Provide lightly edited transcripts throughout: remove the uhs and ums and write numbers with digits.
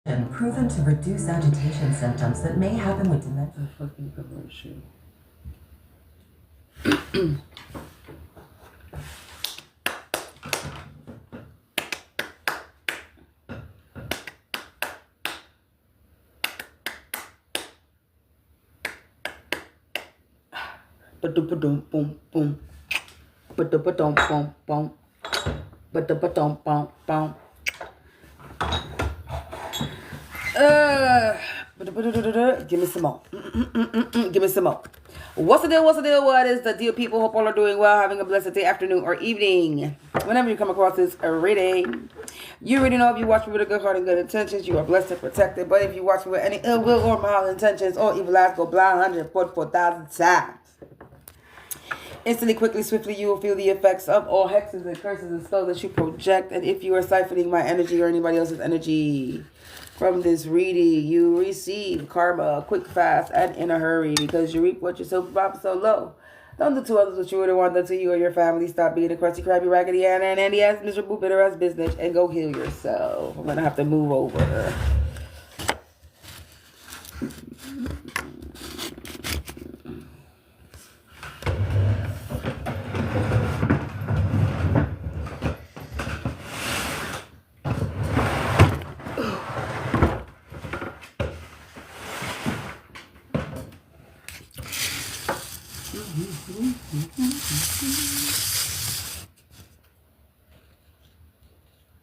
and proven to reduce agitation symptoms that may happen with dementia. Fucking commercial. Ba-dum boom boom. Ba-dum boom boom. Ba-dum boom boom. Give me some more. Give me some more. What's the deal? What's the deal? What is the deal, people? Hope all are doing well, having a blessed day, afternoon, or evening. Whenever you come across this reading, you already know if you watch me with a good heart and good intentions, you are blessed and protected. But if you watch me with any ill will or mal intentions or evil eyes, go blind 144,000 times. Instantly, quickly, swiftly, you will feel the effects of all hexes and curses and spells that you project. And if you are siphoning my energy or anybody else's energy from this reading, you receive karma quick, fast, and in a hurry, because you reap what you sow. So low. Don't do to others what you would have wanted to you or your family. Stop being a crusty, crabby, raggedy, and Andy ass, miserable, bitter ass business, and go heal yourself. I'm gonna have to move over.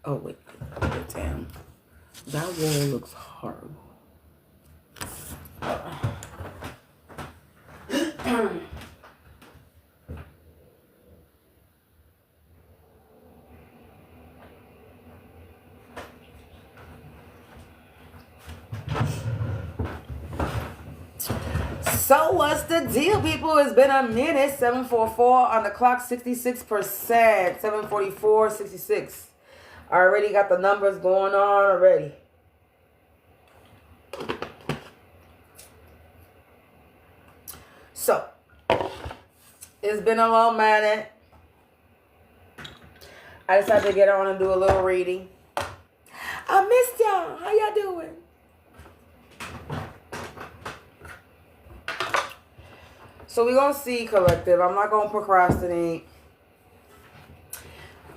Oh, wait. Damn. That wall looks horrible. So what's the deal, people? It's been a minute. 744 on the clock, 66%. 744, 66. I already got the numbers going on already. So, it's been a long minute. I decided to get on and do a little reading. I missed y'all. How y'all doing? So we're going to see, collective. I'm not going to procrastinate.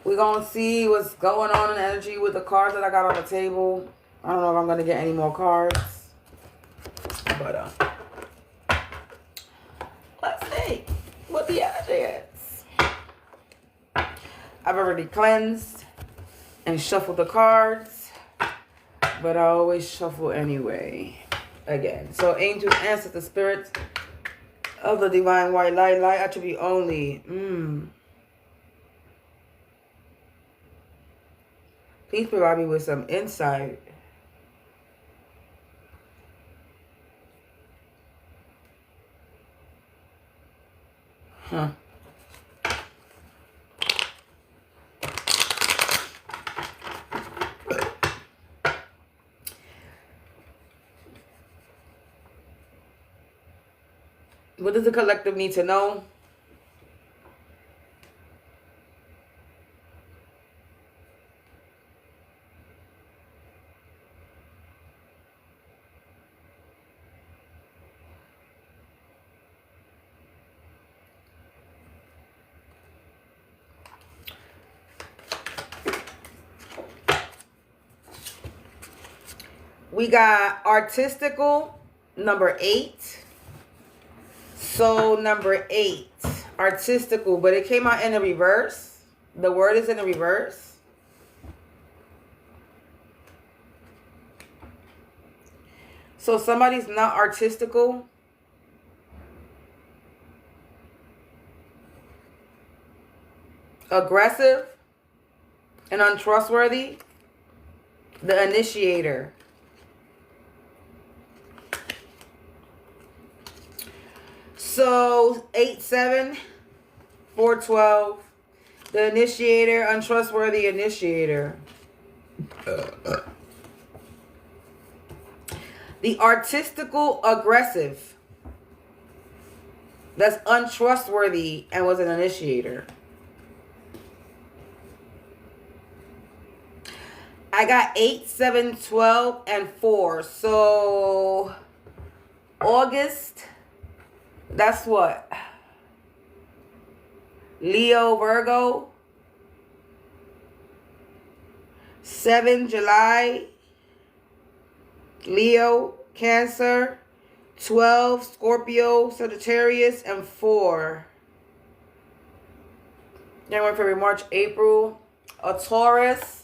We're going to see what's going on in energy with the cards that I got on the table. I don't know if I'm going to get any more cards. But, let's see what the energy is. I've already cleansed and shuffled the cards. But I always shuffle anyway. Again. So angels, ancestors, spirits of the divine white light, light attribute only. Please provide me with some insight. What does the collective need to know? We got artistical, number 8. So number 8, artistical, but it came out in the reverse. The word is in the reverse. So somebody's not artistical. Aggressive and untrustworthy. The initiator. So 8-7, 4-12. The initiator, untrustworthy initiator. The artistical aggressive. That's untrustworthy and was an initiator. I got 8, 7, 12, and 4. So August, that's what? Leo, Virgo. 7, July, Leo, Cancer. 12, Scorpio, Sagittarius, and 4. January, February, March, April, a Taurus.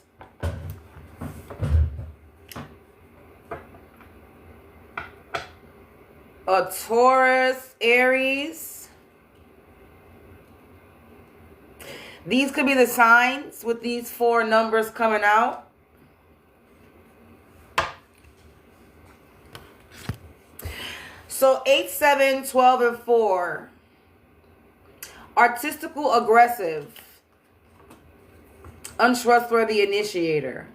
A Taurus, Aries. These could be the signs with these 4 numbers coming out. So 8, 7, 12, and 4. Artistical, aggressive. Untrustworthy initiator.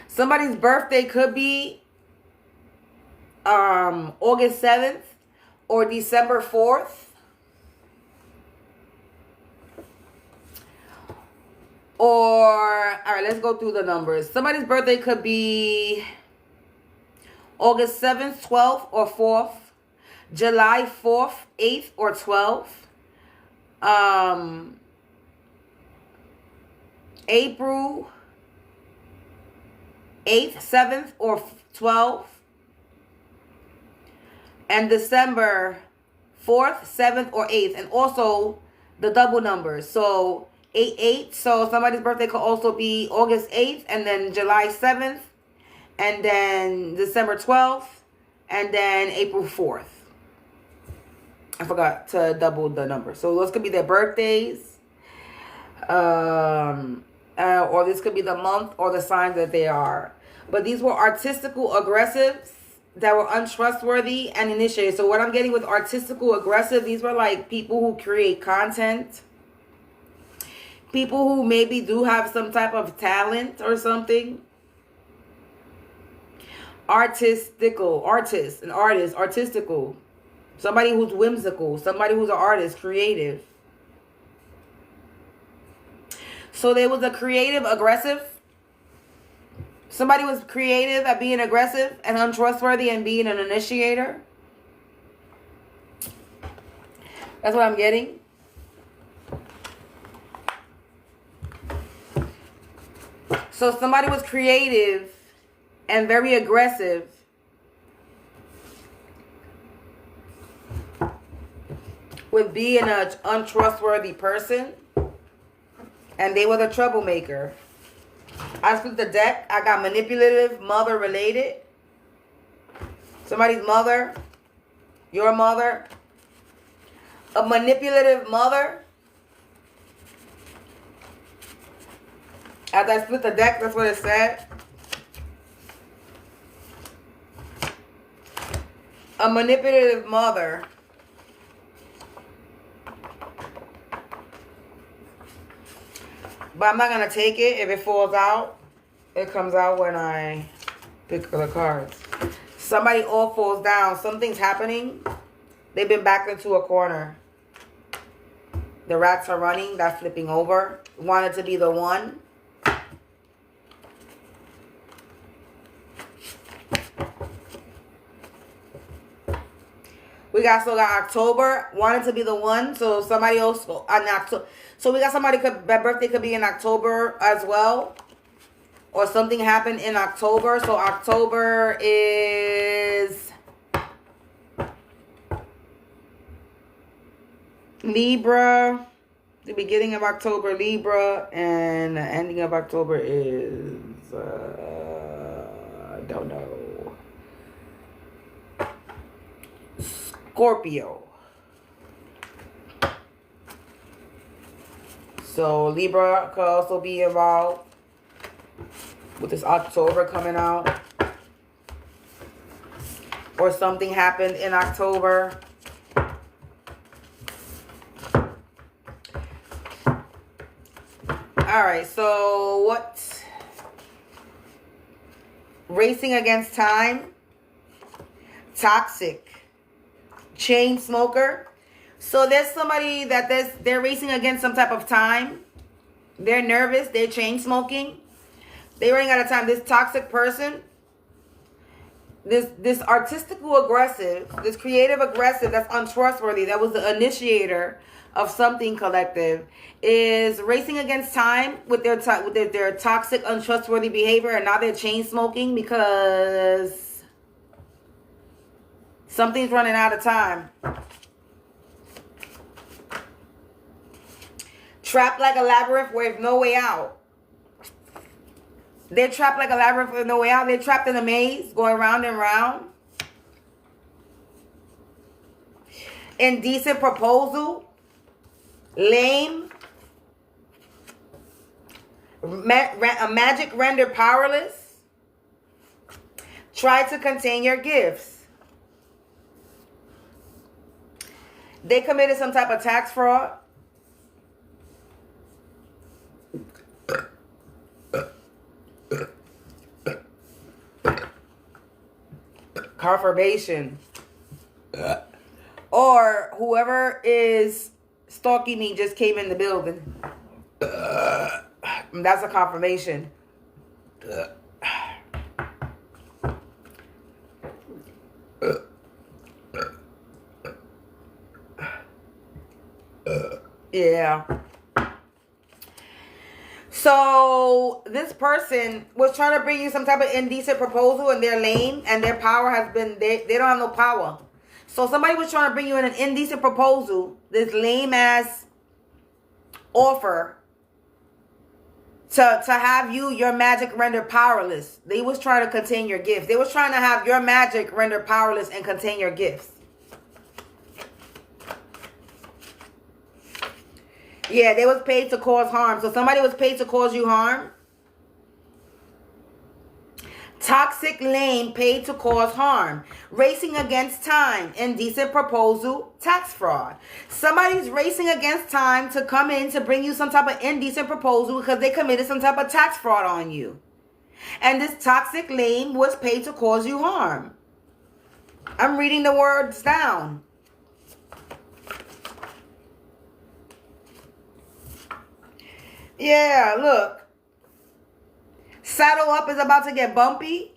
Somebody's birthday could be August 7th or December 4th. Or, all right, let's go through the numbers. Somebody's birthday could be August 7th, 12th, or 4th. July 4th, 8th, or 12th. April 8th, 7th, or 12th. And December 4th, 7th, or 8th. And also the double numbers. So 8, 8. So somebody's birthday could also be August 8th, and then July 7th, and then December 12th, and then April 4th. I forgot to double the number. So those could be their birthdays. Or this could be the month or the sign that they are. But these were artistical aggressives that were untrustworthy and initiated. So what I'm getting with artistical aggressive, these were like people who create content. People who maybe do have some type of talent or something. Artistical, artist, an artist, artistical. Somebody who's whimsical. Somebody who's an artist, creative. So there was a creative, aggressive. Somebody was creative at being aggressive and untrustworthy and being an initiator. That's what I'm getting. So somebody was creative and very aggressive. With being an untrustworthy person. And they were the troublemaker. I split the deck. I got manipulative, mother related. Somebody's mother. Your mother. A manipulative mother. As I split the deck, that's what it said. A manipulative mother. But I'm not going to take it. If it falls out, it comes out when I pick the cards. Somebody all falls down. Something's happening. They've been backed into a corner. The rats are running. That's flipping over. Wanted to be the one. We still got October. Wanted to be the one. So somebody else on October. So we got somebody that birthday could be in October as well. Or something happened in October. So October is Libra. The beginning of October, Libra. And the ending of October is I don't know. Scorpio. So Libra could also be involved with this October coming out. Or something happened in October. Alright, so what? Racing against time. Toxic. Chain smoker. So there's somebody that they're racing against some type of time. They're nervous. They're chain smoking. They're running out of time. This toxic person, this artistical aggressive, this creative aggressive that's untrustworthy, that was the initiator of something collective, is racing against time with their toxic, untrustworthy behavior, and now they're chain smoking because something's running out of time. Trapped like a labyrinth with no way out. They're trapped like a labyrinth with no way out. They're trapped in a maze, going round and round. Indecent proposal. Lame. A magic rendered powerless. Try to contain your gifts. They committed some type of tax fraud. Confirmation. Or whoever is stalking me just came in the building. That's a confirmation. Yeah. So this person was trying to bring you some type of indecent proposal, and they're lame, and their power has been, they don't have no power. So somebody was trying to bring you in an indecent proposal, this lame ass offer to have your magic rendered powerless. They was trying to contain your gifts. They was trying to have your magic rendered powerless and contain your gifts. Yeah, they was paid to cause harm. So somebody was paid to cause you harm. Toxic lame, paid to cause harm. Racing against time, indecent proposal, tax fraud. Somebody's racing against time to come in to bring you some type of indecent proposal because they committed some type of tax fraud on you. And this toxic lame was paid to cause you harm. I'm reading the words down. Yeah, look. Saddle up is about to get bumpy.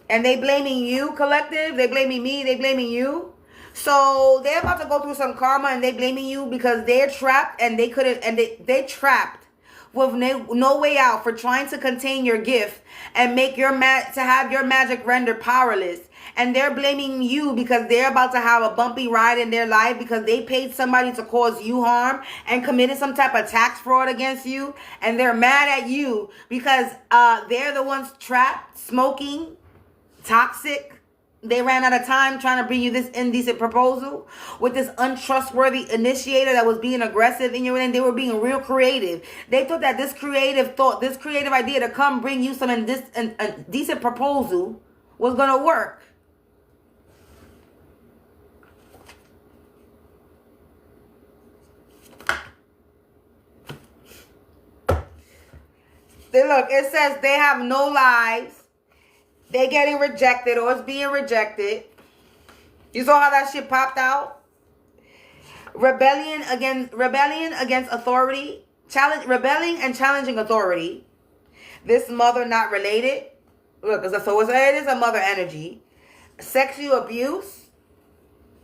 And they blaming you, collective. They blaming me. They blaming you. So they're about to go through some karma, and they blaming you because they're trapped and they couldn't, and they trapped with no way out for trying to contain your gift and make your to have your magic rendered powerless. And they're blaming you because they're about to have a bumpy ride in their life because they paid somebody to cause you harm and committed some type of tax fraud against you. And they're mad at you because they're the ones trapped, smoking, toxic. They ran out of time trying to bring you this indecent proposal with this untrustworthy initiator that was being aggressive in your end. They were being real creative. They thought that this creative idea to come bring you some indecent proposal was going to work. Look, it says they have no lives. They getting rejected or it's being rejected. You saw how that shit popped out? Rebellion against authority. Rebelling and challenging authority. This mother not related. Look, so it is a mother energy. Sexual abuse.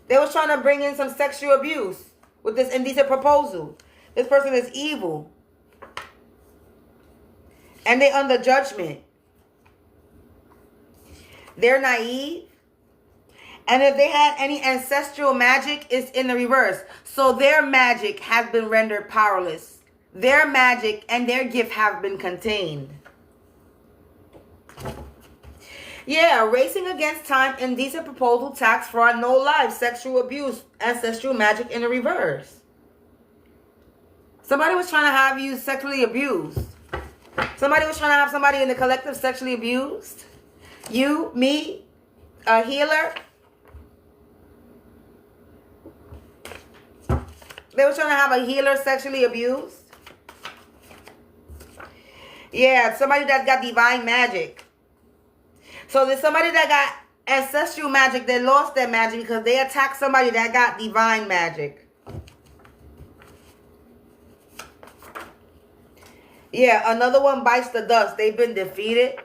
They was trying to bring in some sexual abuse with this indecent proposal. This person is evil. And they under judgment. They're naive. And if they had any ancestral magic, it's in the reverse. So their magic has been rendered powerless. Their magic and their gift have been contained. Yeah, racing against time, indecent proposal, tax fraud, no life, sexual abuse, ancestral magic in the reverse. Somebody was trying to have you sexually abused. Somebody was trying to have somebody in the collective sexually abused. You, me, a healer. They were trying to have a healer sexually abused. Yeah, somebody that got divine magic. So there's somebody that Ancestral magic, they lost their magic because they attacked somebody that got divine magic. Yeah, another one bites the dust. They've been defeated.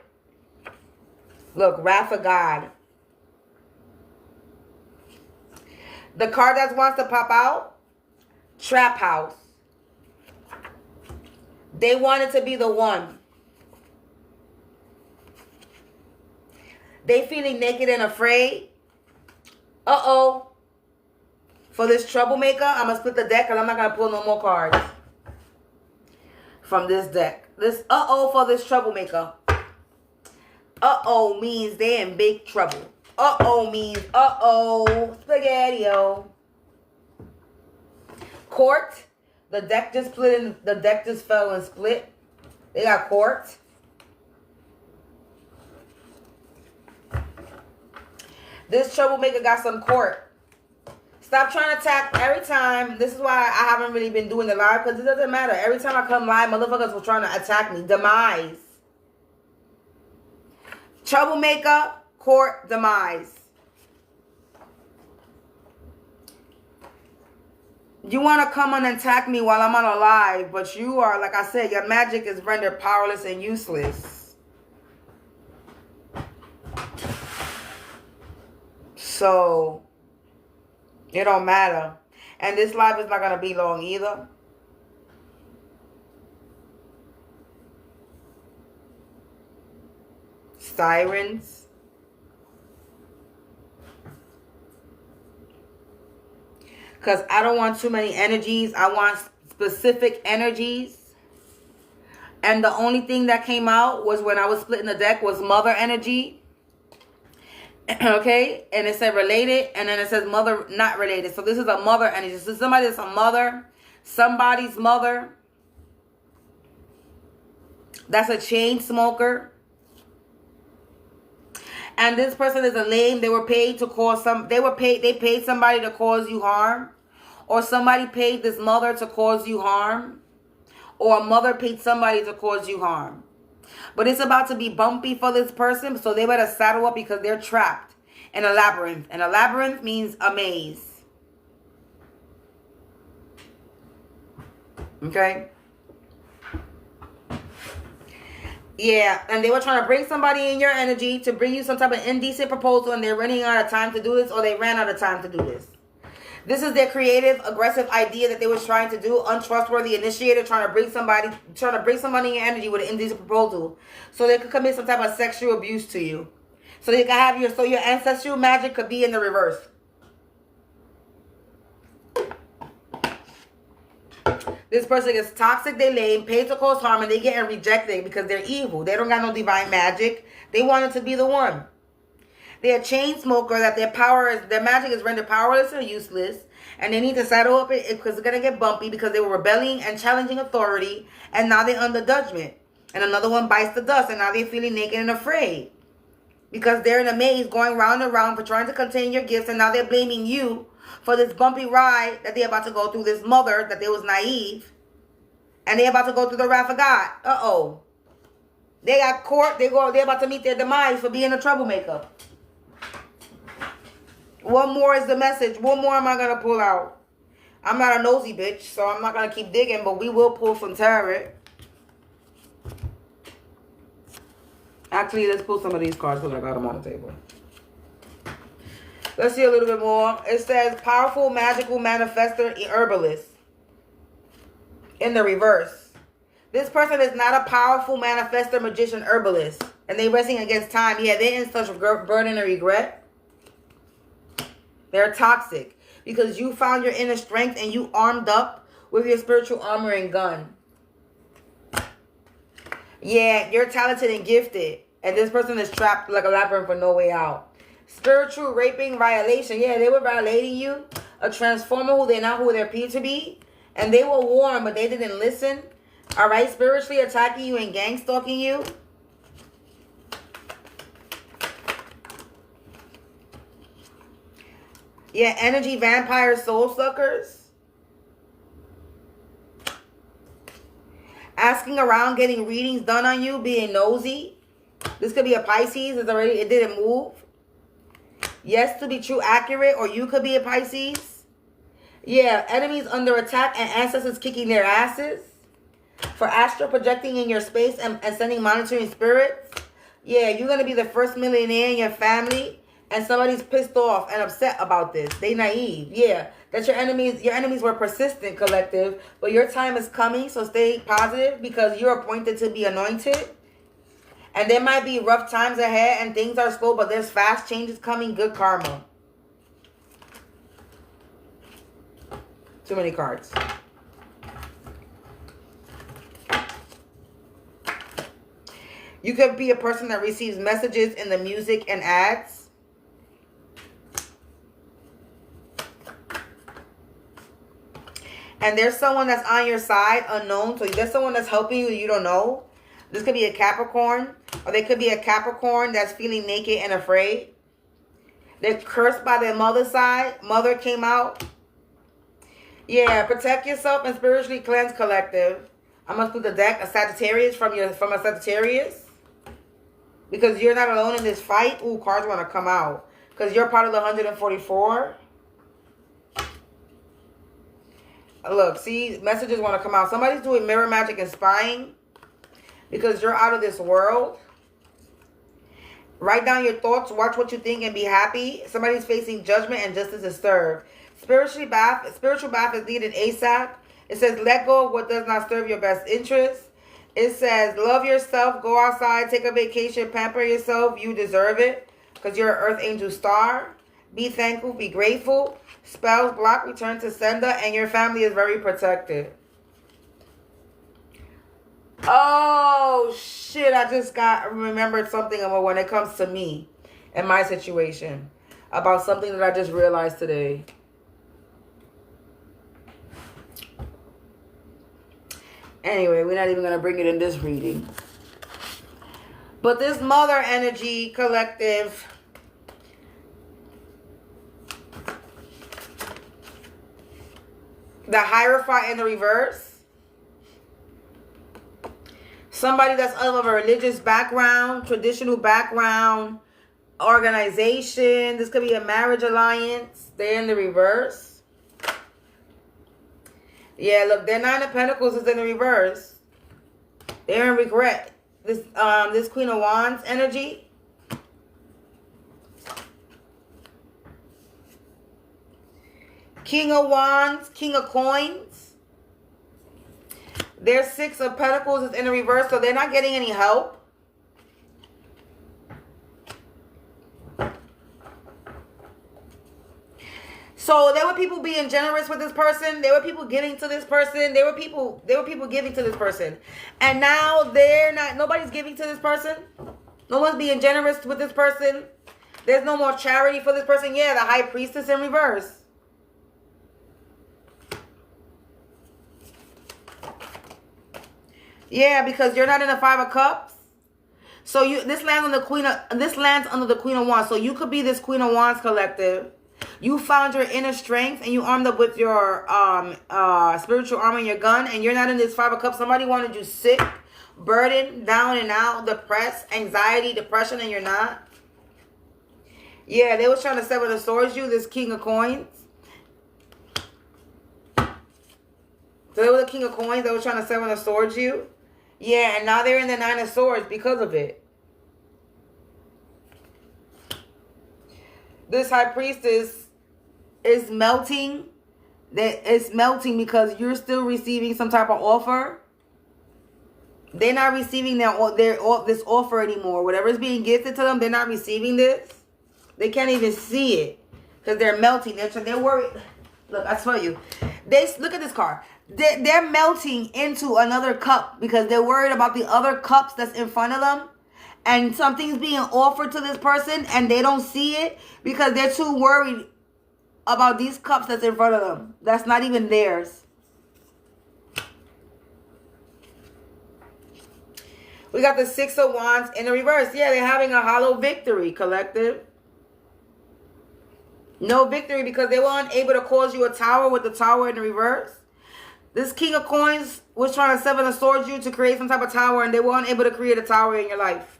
Look, Wrath of God. The card that wants to pop out, Trap House. They wanted to be the one. They feeling naked and afraid. Uh-oh. For this troublemaker, I'm going to split the deck and I'm not going to pull no more cards from this deck. This uh-oh for this troublemaker. Uh-oh means they're in big trouble. Uh-oh means uh-oh. Spaghetti-o. Court. The deck just split and the deck just fell and split. They got court. This troublemaker got some court. Stop trying to attack every time. This is why I haven't really been doing the live, because it doesn't matter. Every time I come live, motherfuckers were trying to attack me. Demise. Troublemaker, court, demise. You want to come and attack me while I'm on a live, but you are, like I said, your magic is rendered powerless and useless. So, it don't matter. And this live is not going to be long either. Sirens. Because I don't want too many energies. I want specific energies. And the only thing that came out was when I was splitting the deck was mother energy. Okay? And it said related. And then it says mother not related. So this is a mother energy. So somebody that's a mother. Somebody's mother. That's a chain smoker. And this person is a lame. They were paid to cause some. They paid somebody to cause you harm, or somebody paid this mother to cause you harm, or a mother paid somebody to cause you harm. But it's about to be bumpy for this person, so they better saddle up because they're trapped in a labyrinth. And a labyrinth means a maze. Okay. Yeah, and they were trying to bring somebody in your energy to bring you some type of indecent proposal, and they're running out of time to do this, or they ran out of time to do this. This is their creative, aggressive idea that they was trying to do. Untrustworthy initiator trying to bring somebody in your energy with an indecent proposal, so they could commit some type of sexual abuse to you. So they can have your ancestral magic could be in the reverse. This person is toxic, they lame, paid to cause harm, and they getting rejected because they're evil. They don't got no divine magic. They wanted to be the one. They're a chain smoker that their magic is rendered powerless or useless. And they need to settle up because it's going to get bumpy because they were rebelling and challenging authority. And now they're under judgment. And another one bites the dust. And now they're feeling naked and afraid. Because they're in a maze going round and round for trying to contain your gifts. And now they're blaming you for this bumpy ride that they're about to go through. This mother that they was naive. And they're about to go through the wrath of God. Uh-oh. They got court. They're about to meet their demise for being a troublemaker. One more is the message. One more am I going to pull out. I'm not a nosy bitch, so I'm not going to keep digging, but we will pull from tarot. Actually, let's pull some of these cards because I got them on the table. Let's see a little bit more. It says, powerful, magical manifester, herbalist. In the reverse. This person is not a powerful manifester, magician, herbalist. And they're resting against time. Yeah, they're in such burden and regret. They're toxic because you found your inner strength and you armed up with your spiritual armor and gun. Yeah, you're talented and gifted. And this person is trapped like a labyrinth with no way out. Spiritual raping, violation. Yeah, they were violating you. A transformer who they're not who they appear to be. And they were warned, but they didn't listen. All right, spiritually attacking you and gang stalking you. Yeah, energy vampires, soul suckers. Asking around, getting readings done on you, being nosy. This could be a Pisces. It didn't move. Yes, to be true, accurate, or you could be a Pisces. Yeah, enemies under attack and ancestors kicking their asses. For astral projecting in your space and sending monitoring spirits. Yeah, you're going to be the first millionaire in your family. And somebody's pissed off and upset about this. They naive. Yeah, that your enemies were persistent, collective. But your time is coming, so stay positive because you're appointed to be anointed. And there might be rough times ahead and things are slow, but there's fast changes coming. Good karma. Too many cards. You could be a person that receives messages in the music and ads. And there's someone that's on your side, unknown. So there's someone that's helping you you don't know. This could be a Capricorn. Or they could be a Capricorn that's feeling naked and afraid. They're cursed by their mother's side. Mother came out. Yeah, protect yourself and spiritually cleanse, collective. I'm going to put the deck, a Sagittarius from a Sagittarius. Because you're not alone in this fight. Ooh, cards want to come out. Because you're part of the 144. Look, see, messages want to come out. Somebody's doing mirror magic and spying. Because you're out of this world. Write down your thoughts. Watch what you think and be happy. Somebody's facing judgment and justice is served. Spiritual bath is needed ASAP. It says, let go of what does not serve your best interest. It says, love yourself, go outside, take a vacation, pamper yourself. You deserve it because you're an earth angel star. Be thankful, be grateful. Spells block, return to sender, and your family is very protected. Oh, shit, I just remembered something about when it comes to me and my situation. About something that I just realized today. Anyway, we're not even going to bring it in this reading. But this mother energy collective, the Hierophant in the reverse. Somebody that's of a religious background, traditional background, organization. This could be a marriage alliance. They're in the reverse. Yeah, look, their Nine of Pentacles is in the reverse. They're in regret. This Queen of Wands energy. King of Wands, King of Coins. Their Six of Pentacles is in the reverse, so they're not getting any help. So there were people being generous with this person. There were people giving to this person. There were people giving to this person. And now they're not, nobody's giving to this person. No one's being generous with this person. There's no more charity for this person. Yeah, the High Priestess in reverse. Yeah, because you're not in the Five of Cups. So this lands under the Queen of Wands. So you could be this Queen of Wands collective. You found your inner strength and you armed up with your spiritual armor and your gun, and you're not in this Five of Cups. Somebody wanted you sick, burdened, down and out, depressed, anxiety, depression, and you're not. Yeah, they was trying to Seven of Swords you, this King of Coins. So they were the King of Coins. They were trying to Seven of Swords you. Yeah, and now they're in the Nine of Swords because of it. This High Priestess is melting. It's melting because you're still receiving some type of offer. They're not receiving this offer anymore. Whatever is being gifted to them, they're not receiving this. They can't even see it because they're melting. They're worried. Look, I tell you. Look at this card. They're melting into another cup because they're worried about the other cups that's in front of them. And something's being offered to this person and they don't see it because they're too worried about these cups that's in front of them. That's not even theirs. We got the Six of Wands in the reverse. Yeah, they're having a hollow victory, collective. No victory because they were unable to cause you a tower with the Tower in the reverse. This King of Coins was trying to Seven of Swords you to create some type of tower, and they were unable to create a tower in your life.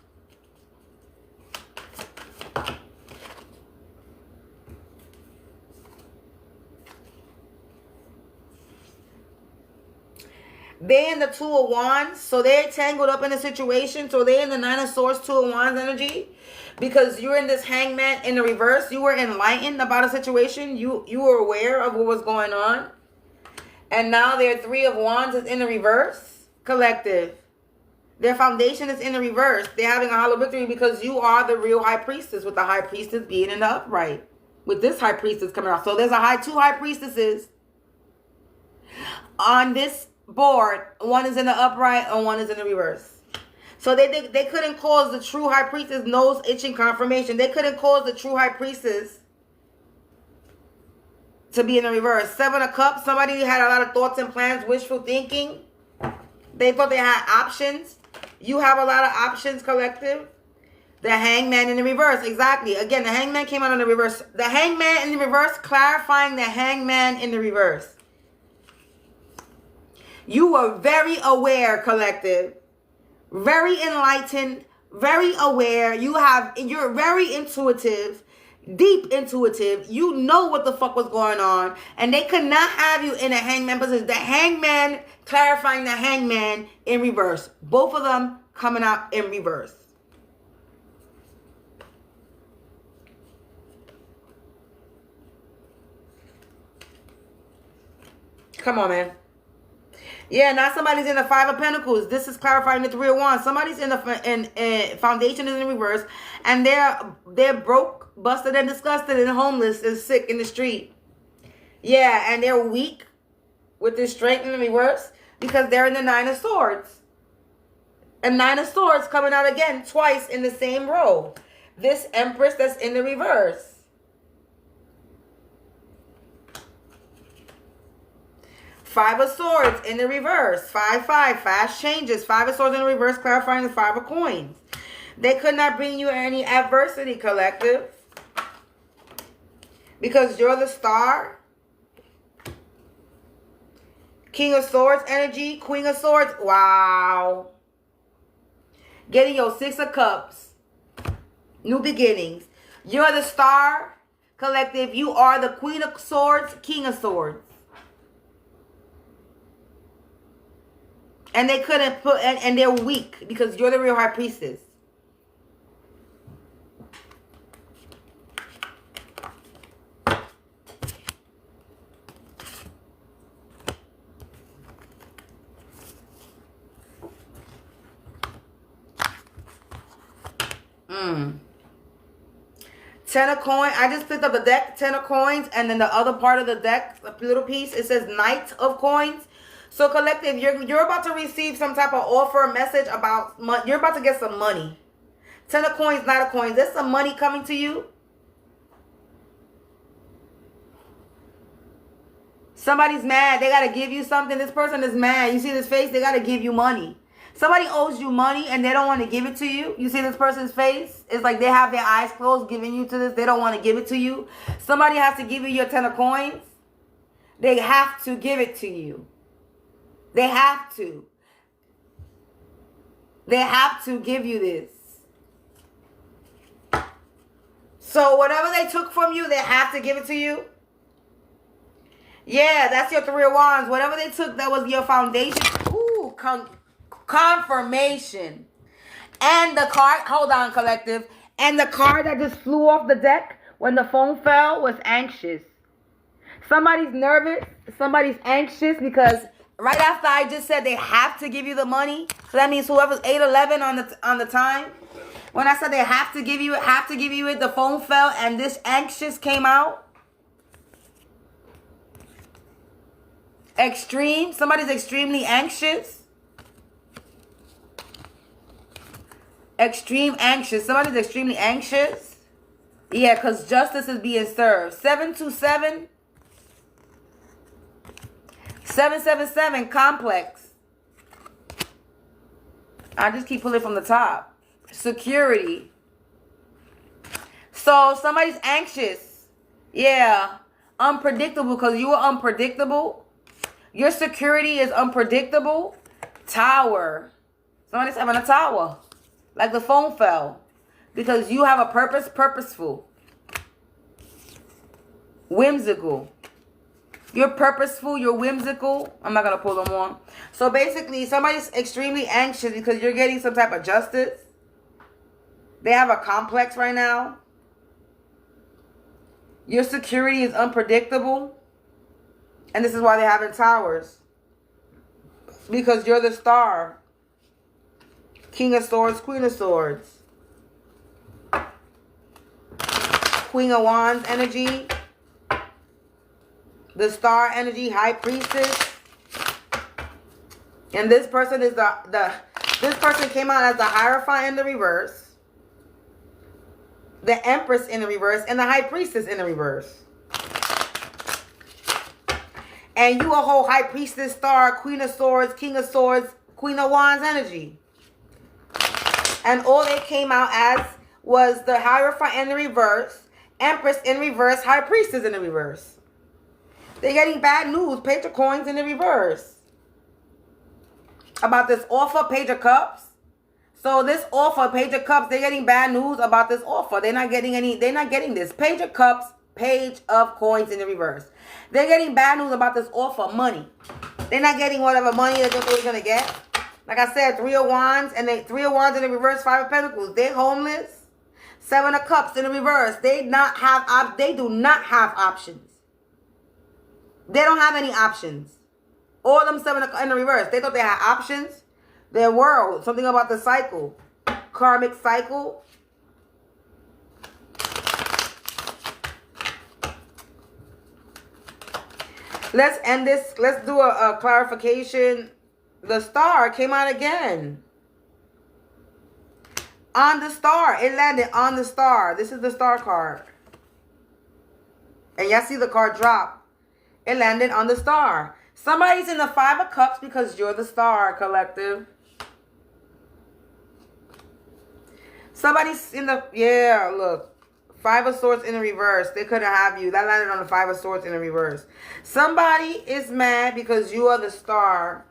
They in the Two of Wands, so they're tangled up in a situation. So they're in the Nine of Swords, Two of Wands energy. Because you're in this Hangman in the reverse. You were enlightened about a situation. You were aware of what was going on. And now their Three of Wands is in the reverse. Collective. Their foundation is in the reverse. They're having a hollow victory because you are the real High Priestess, with the High Priestess being in the upright. With this High Priestess coming out. So there's two High Priestesses on this board. One is in the upright and one is in the reverse. So they couldn't cause the true High Priestess nose itching confirmation. They couldn't cause the true High Priestess to be in the reverse. Seven of Cups. Somebody had a lot of thoughts and plans, wishful thinking. They thought they had options. You have a lot of options, collective. The Hangman in the reverse. Exactly. Again, the Hangman came out in the reverse. The Hangman in the reverse, clarifying the Hangman in the reverse. You were very aware, collective. Very enlightened, very aware. You're very intuitive, deep intuitive. You know what the fuck was going on. And they could not have you in a Hangman position. The Hangman, clarifying the Hangman in reverse. Both of them coming out in reverse. Come on, man. Yeah, now somebody's in the Five of Pentacles. This is clarifying the Three of Wands. Somebody's in the foundation is in reverse, and they're broke, busted, and disgusted, and homeless, and sick in the street. Yeah, and they're weak with their strength in the reverse because they're in the Nine of Swords. And Nine of Swords coming out again twice in the same row. This Empress that's in the reverse. Five of Swords in the reverse. 5-5. Fast changes. Five of Swords in the reverse, clarifying the Five of Coins. They could not bring you any adversity, collective. Because you're the star. King of Swords energy. Queen of Swords. Wow. Getting your Six of Cups. New beginnings. You're the star, collective. You are the Queen of Swords, King of Swords. And they couldn't put, and they're weak because you're the real High Priestess. Ten of Coins. I just picked up the deck, Ten of Coins, and then the other part of the deck, a little piece, it says Knight of Coins. So collective, you're about to receive some type of offer, message about money. You're about to get some money. Ten of Coins, Knight of Coins. There's some money coming to you. Somebody's mad. They got to give you something. This person is mad. You see this face? They got to give you money. Somebody owes you money and they don't want to give it to you. You see this person's face? It's like they have their eyes closed giving you to this. They don't want to give it to you. Somebody has to give you your Ten of Coins. They have to give it to you. They have to. They have to give you this. So whatever they took from you, they have to give it to you. Yeah, that's your Three of Wands. Whatever they took, that was your foundation. Ooh, confirmation. And the card, hold on, collective. And the card that just flew off the deck when the phone fell was anxious. Somebody's nervous. Somebody's anxious because right after I just said they have to give you the money. So that means whoever's 8-11 on the time. When I said they have to give you it, the phone fell and this anxious came out. Extreme. Somebody's extremely anxious. Extreme anxious. Somebody's extremely anxious. Yeah, because justice is being served. 727. 777, complex. I just keep pulling from the top. Security. So somebody's anxious. Yeah. Unpredictable because you are unpredictable. Your security is unpredictable. Tower. Somebody's having a tower. Like the phone fell. Because you have a purpose, purposeful. Whimsical. You're purposeful. You're whimsical. I'm not going to pull them on. So basically, somebody's extremely anxious because you're getting some type of justice. They have a complex right now. Your security is unpredictable. And this is why they're having towers. Because you're the star. King of Swords, Queen of Swords. Queen of Wands energy. The star energy, High Priestess. And this person is this person came out as the Hierophant in the reverse. The Empress in the reverse. And the High Priestess in the reverse. And you a whole High Priestess, star, Queen of Swords, King of Swords, Queen of Wands energy. And all they came out as was the Hierophant in the reverse, Empress in reverse, High Priestess in the reverse. They're getting bad news. Page of Coins in the reverse. About this offer, Page of Cups. So this offer, Page of Cups, they're getting bad news about this offer. They're not getting this. Page of Cups, Page of Coins in the reverse. They're getting bad news about this offer, money. They're not getting whatever money that they're going to get. Like I said, Three of Wands, and Three of Wands in the reverse, Five of Pentacles. They're homeless. Seven of Cups in the reverse. They do not have options. They don't have any options. All of them seven in the reverse. They thought they had options. Their world. Something about the cycle. Karmic cycle. Let's end this. Let's do a clarification. The star came out again. On the star. It landed on the star. This is the star card. And y'all see the card drop. It landed on the star. Somebody's in the Five of Cups because you're the star, collective. Somebody's in the... Yeah, look. Five of Swords in the reverse. They couldn't have you. That landed on the Five of Swords in the reverse. Somebody is mad because you are the star.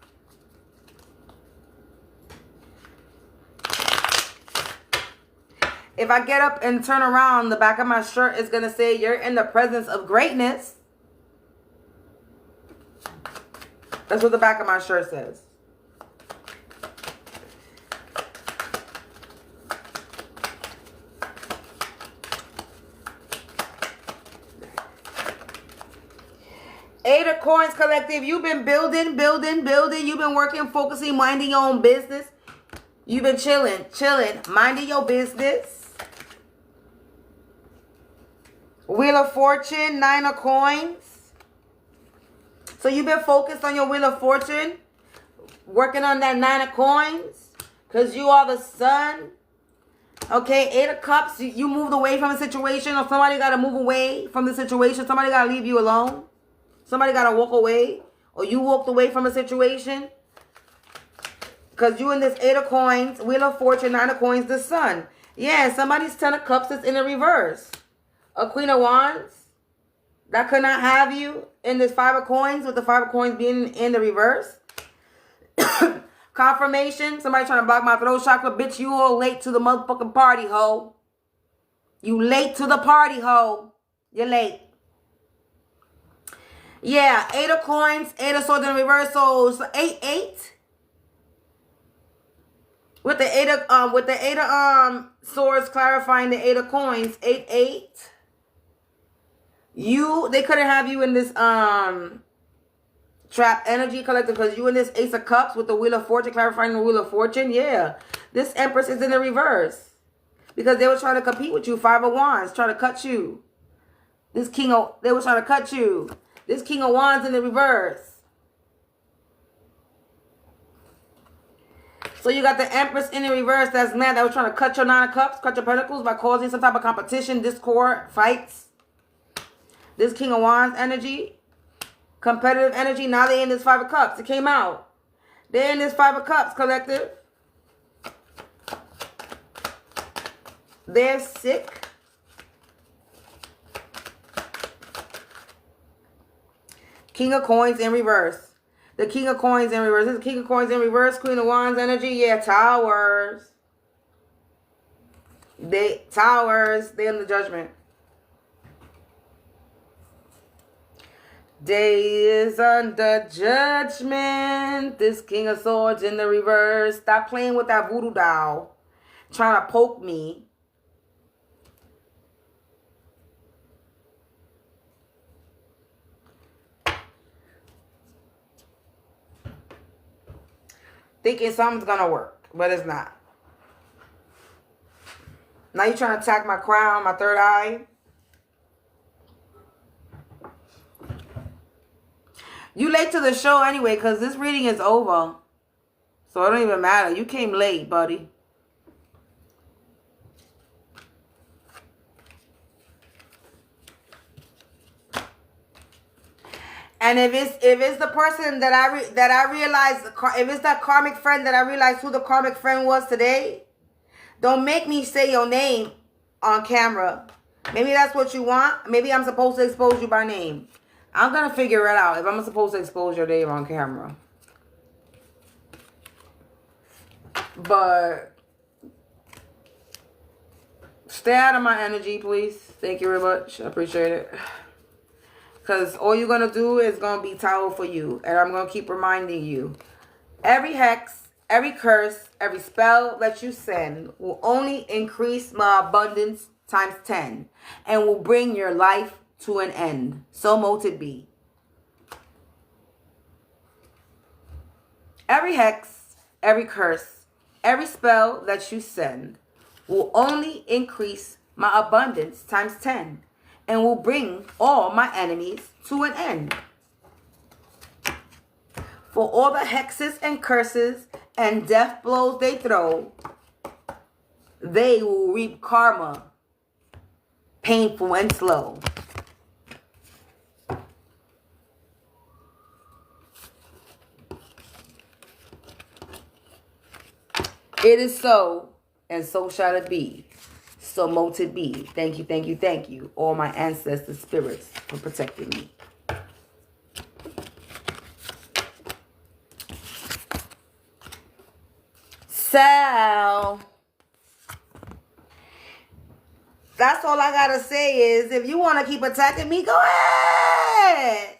If I get up and turn around, the back of my shirt is going to say, you're in the presence of greatness. That's what the back of my shirt says. Eight of Coins, collective. You've been building. You've been working, focusing, minding your own business. You've been chilling, minding your business. Wheel of Fortune, Nine of Coins. So you've been focused on your Wheel of Fortune, working on that Nine of Coins, because you are the sun. Okay, Eight of Cups, you moved away from a situation, or somebody got to move away from the situation. Somebody got to leave you alone. Somebody got to walk away, or you walked away from a situation. Because you in this Eight of Coins, Wheel of Fortune, Nine of Coins, the sun. Yeah, somebody's Ten of Cups is in the reverse. A Queen of Wands. That could not have you in this Five of Coins, with the Five of Coins being in the reverse. Confirmation. Somebody trying to block my throat chakra. Bitch, you all late to the motherfucking party, ho. You late to the party, ho. You're late. Yeah, Eight of Coins, Eight of Swords in the reverse. So 8-8. With the Eight of Swords clarifying the Eight of Coins. 8-8. They couldn't have you in this trap energy, collective, because you in this Ace of Cups with the Wheel of Fortune, clarifying the Wheel of Fortune. Yeah, this Empress is in the reverse because they were trying to compete with you. Five of Wands trying to cut you. They were trying to cut you. This King of Wands in the reverse. So you got the Empress in the reverse that's mad, that was trying to cut your Nine of Cups, cut your Pentacles by causing some type of competition, discord, fights. This King of Wands energy, competitive energy. Now they in this Five of Cups. It came out. They're in this Five of Cups, collective. They're sick. King of Coins in reverse. The King of Coins in reverse. This is King of Coins in reverse. Queen of Wands energy. Yeah, Towers. Towers. They in the Judgment. Day is under judgment. This King of Swords in the reverse. Stop playing with that voodoo doll. Trying to poke me. Thinking something's gonna work, but it's not. Now you're trying to attack my crown, my third eye. You late to the show anyway, because this reading is over. So it don't even matter. You came late, buddy. And if it's the person that I realize, if it's that karmic friend that I realize who the karmic friend was today, don't make me say your name on camera. Maybe that's what you want. Maybe I'm supposed to expose you by name. I'm going to figure it out if I'm supposed to expose your name on camera. But stay out of my energy, please. Thank you very much. I appreciate it. Because all you're going to do is going to be tower for you. And I'm going to keep reminding you. Every hex, every curse, every spell that you send will only increase my abundance times 10. And will bring your life to an end. So mote it be. Every hex, every curse, every spell that you send will only increase my abundance times 10 and will bring all my enemies to an end. For all the hexes and curses and death blows they throw, they will reap karma, painful and slow. It is so, and so shall it be. So mote it be. Thank you, thank you, thank you, all my ancestor spirits, for protecting me. So, that's all I gotta say is, if you want to keep attacking me, go ahead.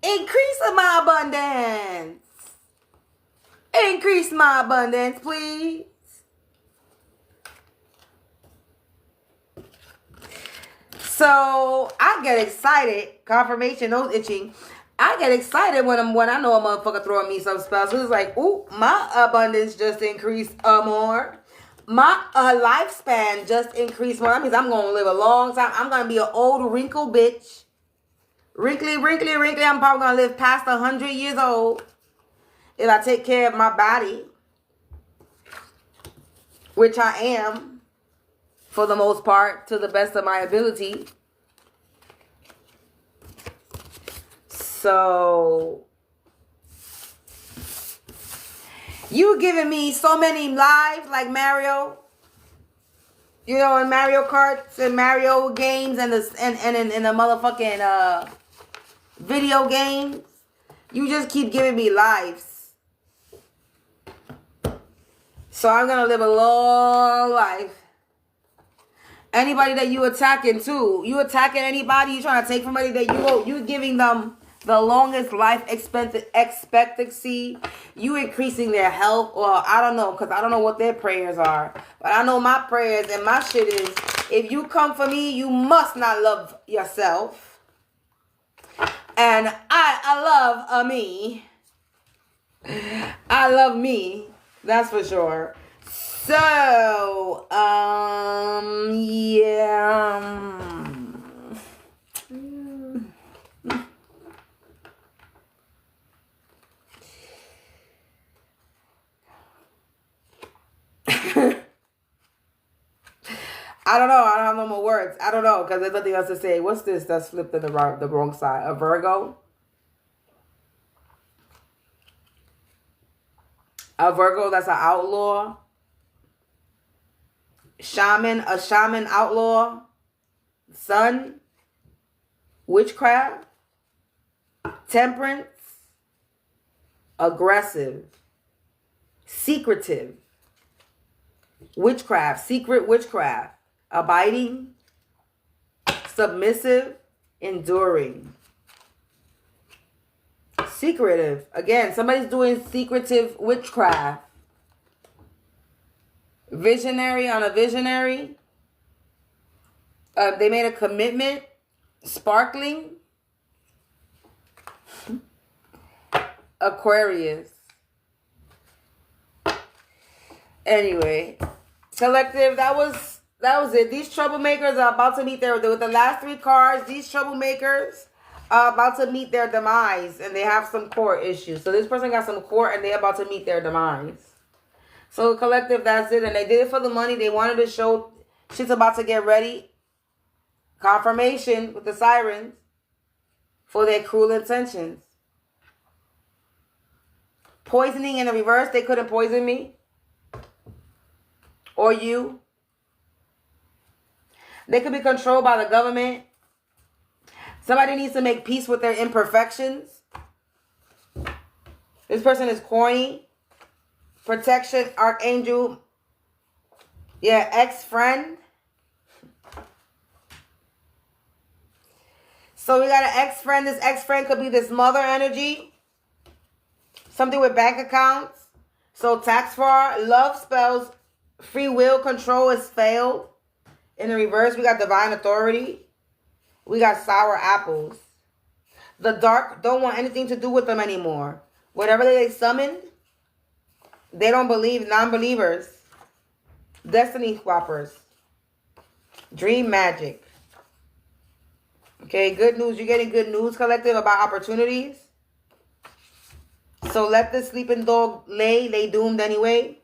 Increase my abundance. Increase my abundance, please. So I get excited. Confirmation, nose itching. I get excited when I know a motherfucker throwing me some spells. So it's like, ooh, my abundance just increased more. My lifespan just increased more. That means I'm gonna live a long time. I'm gonna be an old wrinkled bitch. Wrinkly, wrinkly, wrinkly. I'm probably gonna live past 100 years old. If I take care of my body, which I am, for the most part, to the best of my ability. So, you giving me so many lives like Mario. You know, in Mario Karts and Mario games and in the motherfucking video games. You just keep giving me lives. So I'm going to live a long life. Anybody that you attacking too. You attacking anybody. You trying to take from anybody that you giving them the longest life expectancy. You increasing their health. Or I don't know. Because I don't know what their prayers are. But I know my prayers and my shit is. If you come for me, you must not love yourself. And I love me. I love me. That's for sure. So, yeah. I don't know. I don't have no more words. I don't know because there's nothing else to say. What's this that's flipped in the wrong side? A Virgo? A Virgo that's an outlaw. A shaman outlaw. Sun. Witchcraft. Temperance. Aggressive. Secretive. Witchcraft. Secret witchcraft. Abiding. Submissive. Enduring. Secretive. Again, somebody's doing secretive witchcraft. Visionary on a visionary. They made a commitment. Sparkling. Aquarius. Anyway, collective, that was it. These troublemakers are about to meet with the last 3 cards. These troublemakers are about to meet their demise, and they have some court issues. So this person got some court, and they're about to meet their demise. So collective, that's it. And they did it for the money. They wanted to show shit's about to get ready. Confirmation with the sirens for their cruel intentions. Poisoning in the reverse. They couldn't poison me. Or you. They could be controlled by the government. Somebody needs to make peace with their imperfections. This person is corny. Protection, archangel. Yeah, ex-friend. So we got an ex-friend. This ex-friend could be this mother energy. Something with bank accounts. So tax fraud, love spells, free will control is failed. In the reverse, we got divine authority. We got sour apples. The dark don't want anything to do with them anymore. Whatever they summoned, they don't believe. Non-believers. Destiny swappers. Dream magic. Okay, good news. You're getting good news, collective, about opportunities. So let the sleeping dog lay doomed anyway.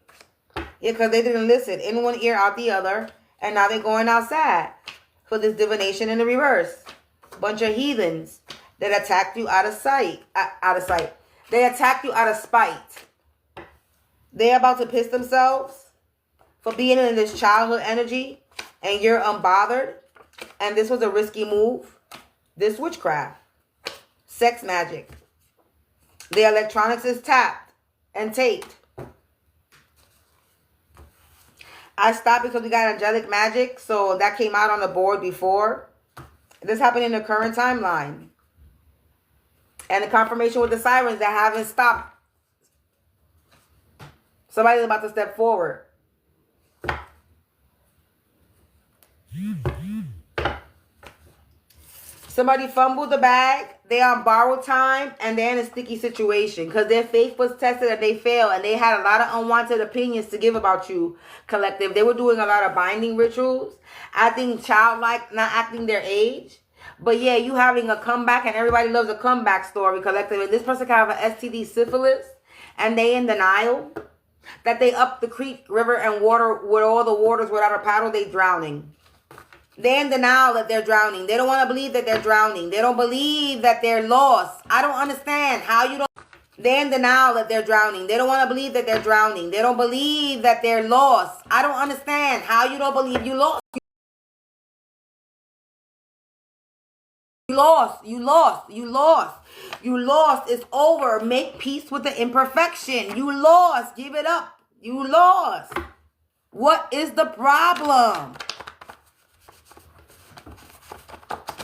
Yeah, because they didn't listen. In one ear, out the other. And now they're going outside for this divination in the reverse. Bunch of heathens that attacked you out of sight. Out of sight. They attacked you out of spite. They're about to piss themselves for being in this childhood energy. And you're unbothered. And this was a risky move. This witchcraft. Sex magic. The electronics is tapped and taped. I stopped because we got angelic magic. So that came out on the board before. This happened in the current timeline. And the confirmation with the sirens that haven't stopped. Somebody's about to step forward. Somebody fumbled the bag. They on borrowed time and they're in a sticky situation because their faith was tested and they failed and they had a lot of unwanted opinions to give about you, collective. They were doing a lot of binding rituals, acting childlike, not acting their age. But yeah, you having a comeback and everybody loves a comeback story, collective. And this person can have an STD syphilis and they in denial that they up the creek, river, and water with all the waters without a paddle, they drowning. They're in denial that they're drowning. They don't want to believe that they're drowning. They don't believe that they're lost. I don't understand how you don't. They're in denial that they're drowning. They don't want to believe that they're drowning. They don't believe that they're lost. I don't understand how you don't believe you lost. You lost. You lost. You lost. You lost. It's over. Make peace with the imperfection. You lost. Give it up. You lost. What is the problem?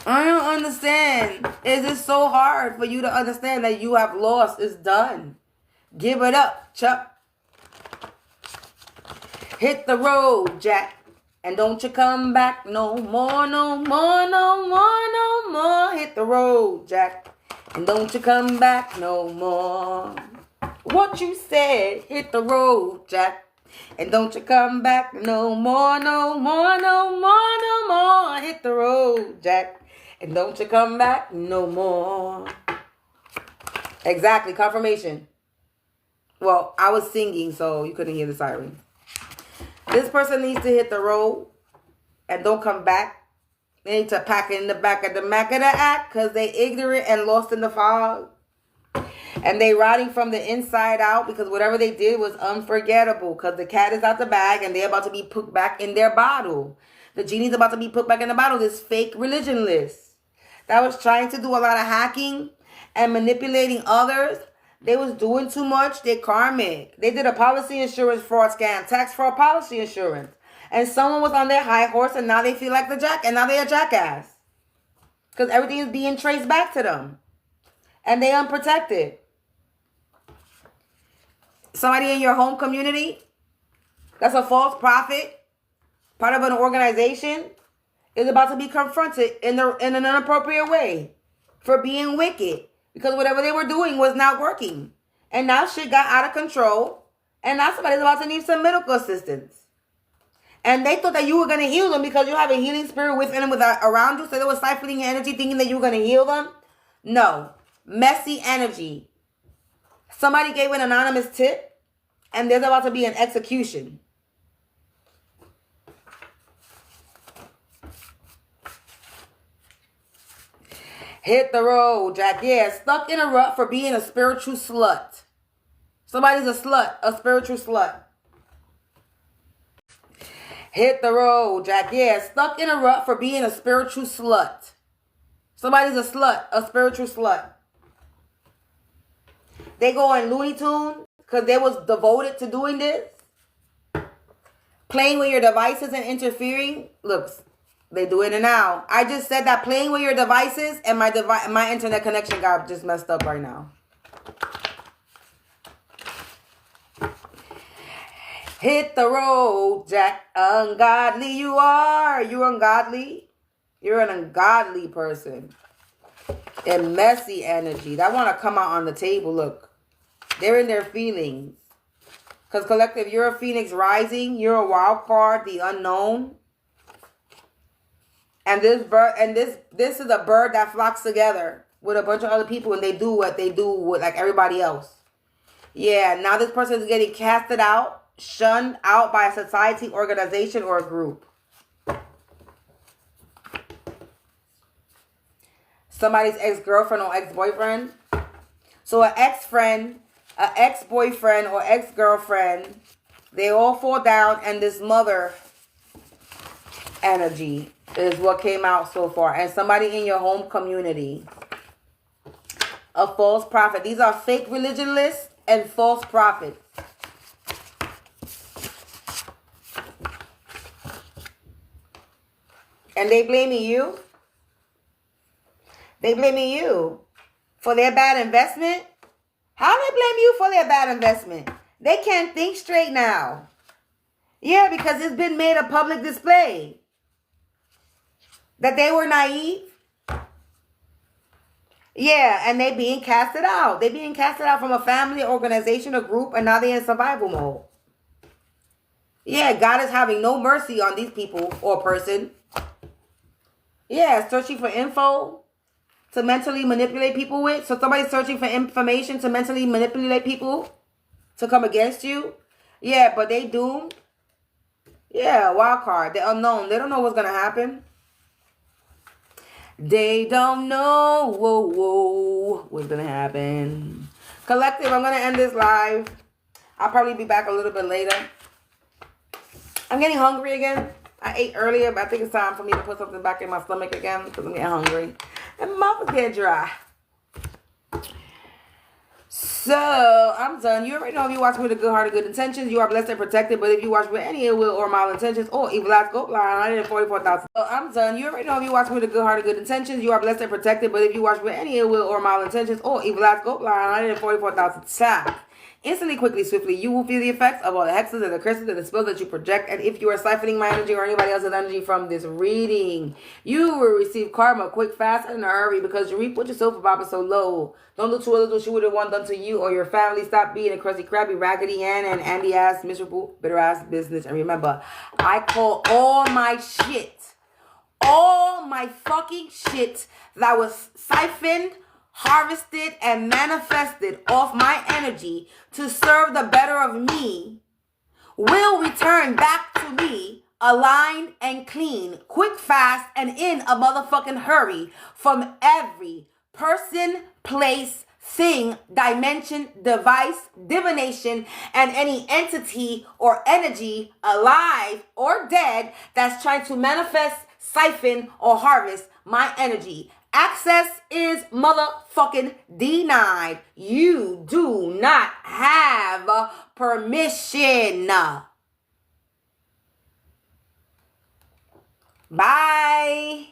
I don't understand. Is it so hard for you to understand that you have lost? It's done. Give it up, Chuck. Hit the road, Jack. And don't you come back no more, no more, no more, no more. Hit the road, Jack. And don't you come back no more. What you said, hit the road, Jack. And don't you come back no more, no more, no more, no more. Hit the road, Jack. And don't you come back no more. Exactly. Confirmation. Well, I was singing, so you couldn't hear the siren. This person needs to hit the road and don't come back. They need to pack it in the back of the Mac of the act because they ignorant and lost in the fog. And they rotting from the inside out because whatever they did was unforgettable because the cat is out the bag and they're about to be put back in their bottle. The genie's about to be put back in the bottle. This fake religion list that was trying to do a lot of hacking and manipulating others. They was doing too much. They're karmic. They did a policy insurance fraud scam, tax fraud policy insurance. And someone was on their high horse and now they feel like the jack. And now they're a jackass. Because everything is being traced back to them. And they unprotected. Somebody in your home community that's a false prophet, part of an organization, is about to be confronted in an inappropriate way for being wicked. Because whatever they were doing was not working. And now shit got out of control. And now somebody's about to need some medical assistance. And they thought that you were going to heal them because you have a healing spirit within them around you. So they were siphoning your energy thinking that you were going to heal them. No. Messy energy. Somebody gave an anonymous tip. And there's about to be an execution. Hit the road, Jack. Yeah, stuck in a rut for being a spiritual slut. Somebody's a slut, a spiritual slut. Hit the road, Jack. Yeah, stuck in a rut for being a spiritual slut. Somebody's a slut, a spiritual slut. They go on Looney Tunes because they was devoted to doing this. Playing with your devices and interfering. Look, they do it now. I just said that playing with your devices and my internet connection got just messed up right now. Hit the road, Jack. Ungodly you are. You're ungodly. You're an ungodly person. And messy energy. That want to come out on the table. Look. They're in their feelings. Because collective, you're a phoenix rising. You're a wild card. The unknown. And this bird, and this is a bird that flocks together with a bunch of other people, and they do what they do with like everybody else. Yeah, now this person is getting casted out, shunned out by a society, organization, or a group. Somebody's ex-girlfriend or ex-boyfriend. So an ex-friend, an ex-boyfriend, or ex-girlfriend, they all fall down, and this mother energy is what came out so far. And somebody in your home community. A false prophet. These are fake religionists and false prophets. And they blaming you. They blaming you for their bad investment. How they blame you for their bad investment? They can't think straight now. Yeah, because it's been made a public display. That they were naive. Yeah, and they being casted out. They being casted out from a family, organization, or group, and now they're in survival mode. Yeah, God is having no mercy on these people or person. Yeah, searching for info to mentally manipulate people with. So somebody's searching for information to mentally manipulate people to come against you. Yeah, but they doomed. Yeah, wild card. They're unknown. They don't know what's going to happen. They don't know what's going to happen. Collective, I'm going to end this live. I'll probably be back a little bit later. I'm getting hungry again. I ate earlier, but I think it's time for me to put something back in my stomach again because I'm getting hungry. And my mouth is getting dry. So, I'm done. You already know if you watch with a good heart and good intentions, you are blessed and protected. But if you watch with any ill will or malintentions or evil acts, go blind. 144,000. So, I'm done. You already know if you watch with a good heart and good intentions, you are blessed and protected. But if you watch with any ill will or malintentions or evil acts, go blind. 144,000 times. Instantly, quickly, swiftly, you will feel the effects of all the hexes and the curses and the spells that you project. And if you are siphoning my energy or anybody else's energy from this reading, you will receive karma quick, fast, and in a hurry because you reap what you sow for Baba so low. Don't do to others what you would have want done to you or your family. Stop being a crusty, crabby, raggedy Ann and Andy ass, miserable, bitter ass business. And remember, I call all my shit, all my fucking shit that was siphoned, harvested, and manifested off my energy to serve the better of me will return back to me aligned and clean, quick, fast, and in a motherfucking hurry from every person, place, thing, dimension, device, divination, and any entity or energy alive or dead that's trying to manifest, siphon, or harvest my energy. Access is motherfucking denied. You do not have permission. Bye.